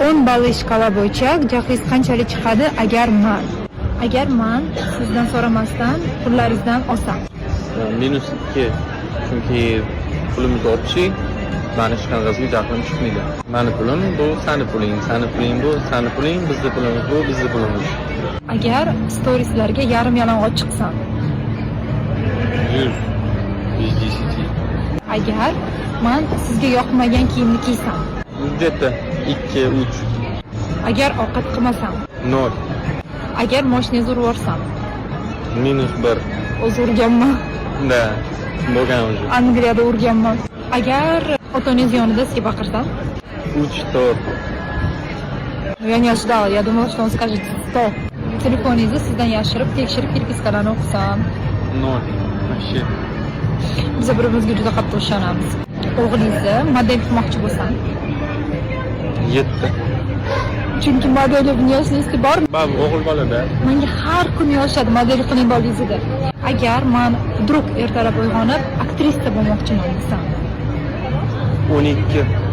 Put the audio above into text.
10 balli shkala bo'yicha jahiz qanchalik chiqadi agar man sizdan so'ramasdan pullaringizdan olsam? -2. Chunki pulimiz ortishi mani hech qanaqasiga jahlim chiqmaydi. Mani pulim bu sani puling, sani puling bu sani puling, bizni pulimiz bu bizni pulimiz. Agar storieslarga yarim yalang'och chiqsam? 100. 110. Agar man sizga yoqmagan kiyimni kiysam? Где-то 2, 3. Agar ovqat qilmasam? 0. Agar mashinangizni urib yuborsam? -1. O'zi urganman. Да. Bo'lgan уже. Angliyada urganman. Agar otangiz yonida sizga baqirsam? 3, 4. Я не ожидала, я думала, что он скажет 100. Telefoningizni sizdan yashirib, tekshirib, перепискаlarni o'qisam? 0. Вообще. Biz bir-birimizga juda qattiq ishonamiz. O'g'lingizni model qilmoqchi bo'lsam? 7. Chunki model внешности bor. Bab o'g'il bola-da. Menga har kuni yoshadi model qiling bolingizni. Agar men vdруг ertalab uyg'onib aktrisa bo'lmoqchiman desam? 12.